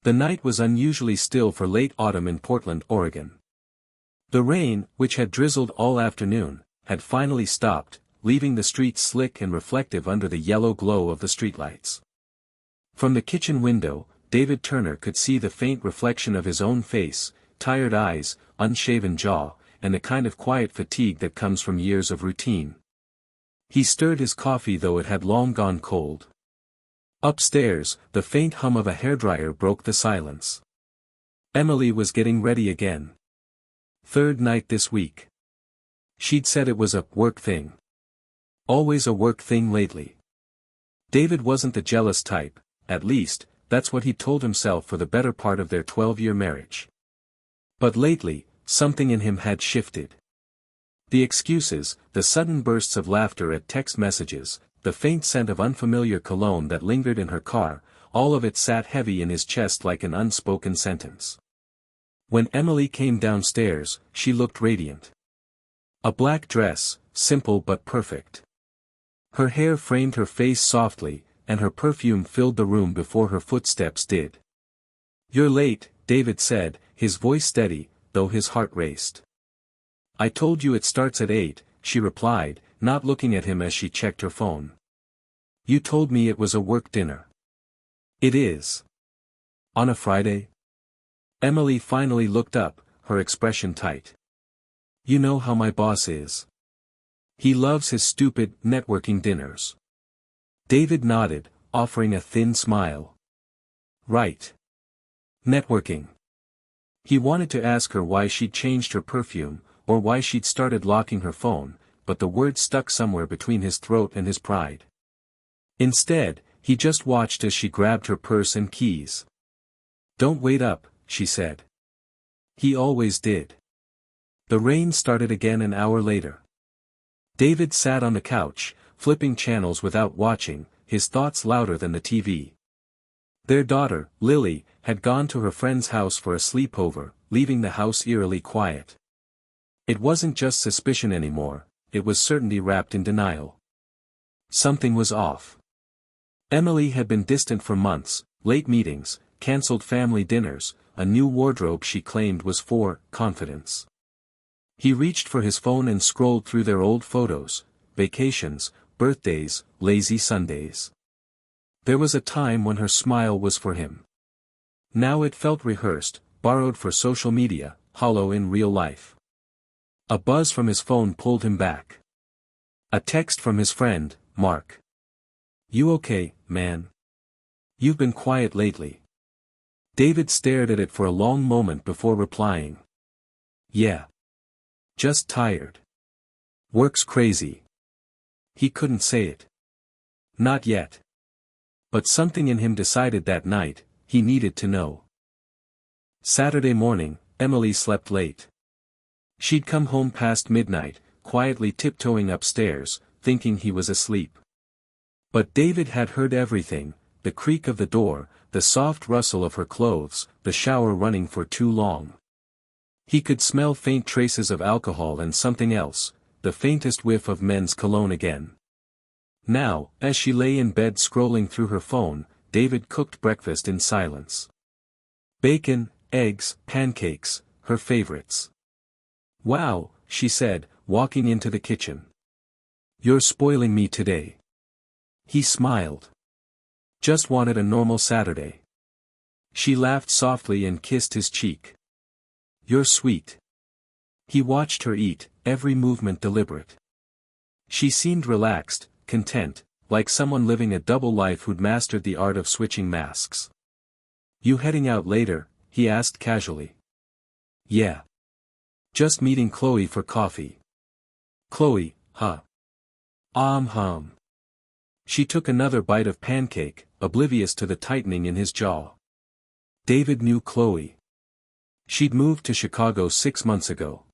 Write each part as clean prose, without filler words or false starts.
The night was unusually still for late autumn in Portland, Oregon. The rain, which had drizzled all afternoon, had finally stopped, leaving the streets slick and reflective under the yellow glow of the streetlights. From the kitchen window, David Turner could see the faint reflection of his own face, tired eyes, unshaven jaw, and the kind of quiet fatigue that comes from years of routine. He stirred his coffee though it had long gone cold. Upstairs, the faint hum of a hairdryer broke the silence. Emily was getting ready again. Third night this week. She'd said it was a work thing. Always a work thing lately. David wasn't the jealous type, at least, that's what he told himself for the better part of their 12-year marriage. But lately, something in him had shifted. The excuses, the sudden bursts of laughter at text messages, the faint scent of unfamiliar cologne that lingered in her car, all of it sat heavy in his chest like an unspoken sentence. When Emily came downstairs, she looked radiant. A black dress, simple but perfect. Her hair framed her face softly, and her perfume filled the room before her footsteps did. "You're late," David said, his voice steady, though his heart raced. "I told you it starts at 8, she replied, not looking at him as she checked her phone. "You told me it was a work dinner." "It is. On a Friday?" Emily finally looked up, her expression tight. "You know how my boss is. He loves his stupid, networking dinners." David nodded, offering a thin smile. "Right. Networking." He wanted to ask her why she'd changed her perfume, or why she'd started locking her phone, but the word stuck somewhere between his throat and his pride. Instead, he just watched as she grabbed her purse and keys. "Don't wait up," she said. He always did. The rain started again an hour later. David sat on the couch, flipping channels without watching, his thoughts louder than the TV. Their daughter, Lily, had gone to her friend's house for a sleepover, leaving the house eerily quiet. It wasn't just suspicion anymore, it was certainty wrapped in denial. Something was off. Emily had been distant for months, late meetings, cancelled family dinners, a new wardrobe she claimed was for confidence. He reached for his phone and scrolled through their old photos, vacations, birthdays, lazy Sundays. There was a time when her smile was for him. Now it felt rehearsed, borrowed for social media, hollow in real life. A buzz from his phone pulled him back. A text from his friend, Mark. "You okay, man? You've been quiet lately." David stared at it for a long moment before replying. "Yeah. Just tired. Work's crazy." He couldn't say it. Not yet. But something in him decided that night, he needed to know. Saturday morning, Emily slept late. She'd come home past midnight, quietly tiptoeing upstairs, thinking he was asleep. But David had heard everything, the creak of the door, the soft rustle of her clothes, the shower running for too long. He could smell faint traces of alcohol and something else, the faintest whiff of men's cologne again. Now, as she lay in bed scrolling through her phone, David cooked breakfast in silence. Bacon, eggs, pancakes, her favorites. "Wow," she said, walking into the kitchen. "You're spoiling me today." He smiled. "Just wanted a normal Saturday." She laughed softly and kissed his cheek. "You're sweet." He watched her eat, every movement deliberate. She seemed relaxed, content, like someone living a double life who'd mastered the art of switching masks. "You heading out later?" he asked casually. "Yeah. Just meeting Chloe for coffee." "Chloe, huh?" Hum. She took another bite of pancake, oblivious to the tightening in his jaw. David knew Chloe. She'd moved to Chicago 6 months ago.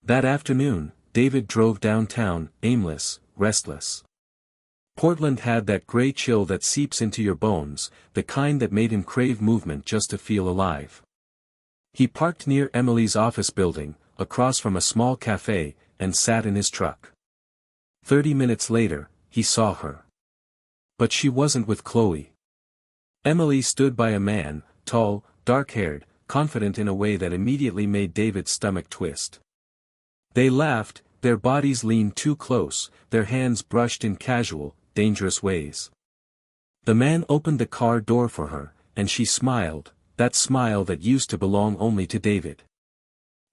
That afternoon, David drove downtown, aimless, restless. Portland had that gray chill that seeps into your bones, the kind that made him crave movement just to feel alive. He parked near Emily's office building, across from a small cafe, and sat in his truck. 30 minutes later, he saw her. But she wasn't with Chloe. Emily stood by a man, tall, dark-haired, confident in a way that immediately made David's stomach twist. They laughed, their bodies leaned too close, their hands brushed in casual, dangerous ways. The man opened the car door for her, and she smiled, that smile that used to belong only to David.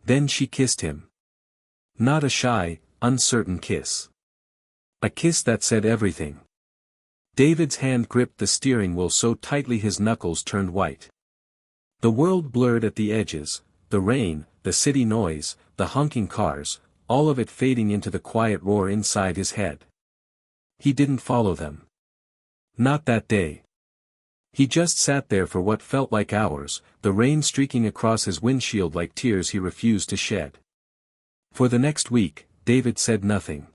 Then she kissed him. Not a shy, uncertain kiss. A kiss that said everything. David's hand gripped the steering wheel so tightly his knuckles turned white. The world blurred at the edges, the rain, the city noise, the honking cars, all of it fading into the quiet roar inside his head. He didn't follow them. Not that day. He just sat there for what felt like hours, the rain streaking across his windshield like tears he refused to shed. For the next week, David said nothing.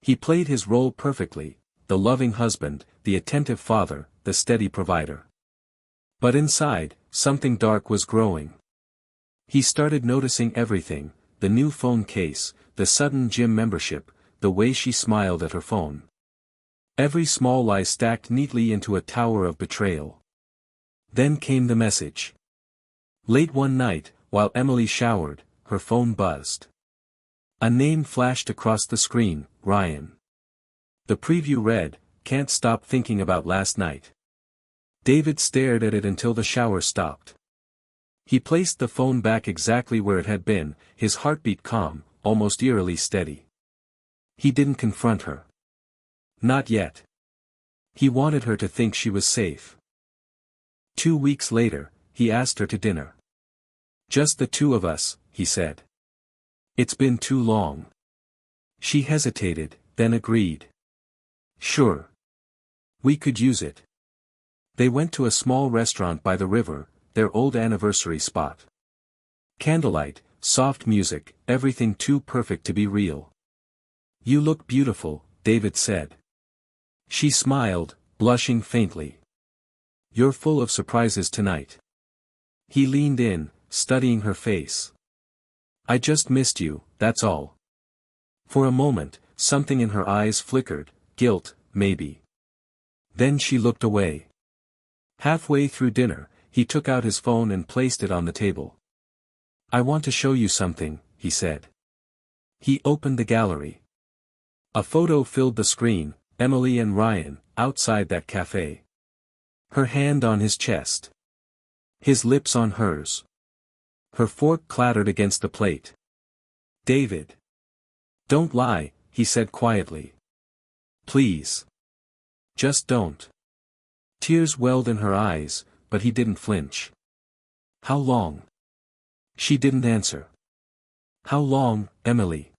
He played his role perfectly, the loving husband, the attentive father, the steady provider. But inside, something dark was growing. He started noticing everything, the new phone case, the sudden gym membership, the way she smiled at her phone. Every small lie stacked neatly into a tower of betrayal. Then came the message. Late one night, while Emily showered, her phone buzzed. A name flashed across the screen, Ryan. The preview read, "Can't stop thinking about last night." David stared at it until the shower stopped. He placed the phone back exactly where it had been, his heartbeat calm, almost eerily steady. He didn't confront her. Not yet. He wanted her to think she was safe. 2 weeks later, he asked her to dinner. "Just the two of us," he said. "It's been too long." She hesitated, then agreed. "Sure. We could use it." They went to a small restaurant by the river, their old anniversary spot. Candlelight, soft music, everything too perfect to be real. "You look beautiful," David said. She smiled, blushing faintly. "You're full of surprises tonight." He leaned in, studying her face. "I just missed you, that's all." For a moment, something in her eyes flickered, guilt, maybe. Then she looked away. Halfway through dinner, he took out his phone and placed it on the table. "I want to show you something," he said. He opened the gallery. A photo filled the screen, Emily and Ryan, outside that cafe. Her hand on his chest. His lips on hers. Her fork clattered against the plate. "David. Don't lie," he said quietly. "Please. Just don't." Tears welled in her eyes, but he didn't flinch. "How long?" She didn't answer. "How long, Emily?"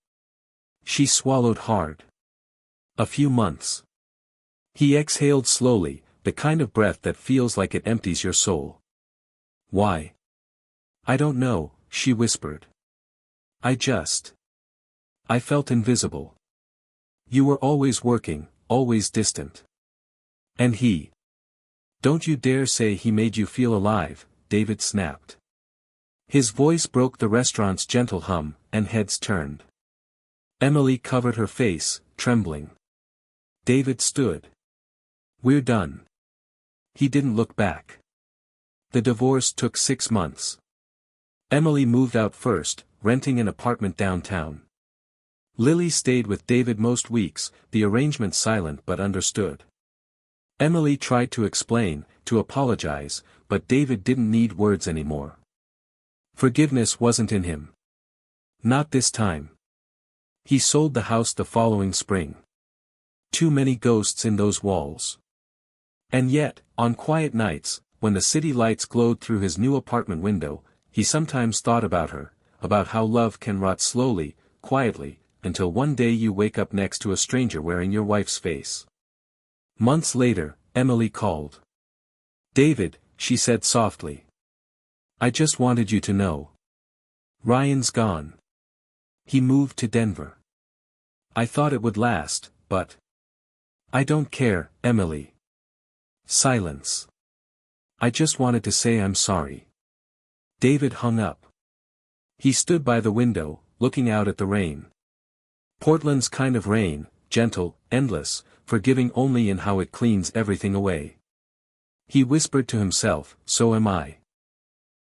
She swallowed hard. "A few months." He exhaled slowly, the kind of breath that feels like it empties your soul. "Why?" "I don't know," she whispered. I felt invisible. You were always working, always distant. And he. Don't you dare say he made you feel alive, David snapped. His voice broke the restaurant's gentle hum, and heads turned. Emily covered her face, trembling. David stood. "We're done." He didn't look back. The divorce took 6 months. Emily moved out first, renting an apartment downtown. Lily stayed with David most weeks, the arrangement silent but understood. Emily tried to explain, to apologize, but David didn't need words anymore. Forgiveness wasn't in him. Not this time. He sold the house the following spring. Too many ghosts in those walls. And yet, on quiet nights, when the city lights glowed through his new apartment window, he sometimes thought about her, about how love can rot slowly, quietly, until one day you wake up next to a stranger wearing your wife's face. Months later, Emily called. "David," she said softly. "I just wanted you to know. Ryan's gone. He moved to Denver. I thought it would last, but... I don't care, Emily." Silence. "I just wanted to say I'm sorry." David hung up. He stood by the window, looking out at the rain. Portland's kind of rain, gentle, endless, forgiving only in how it cleans everything away. He whispered to himself, so am I.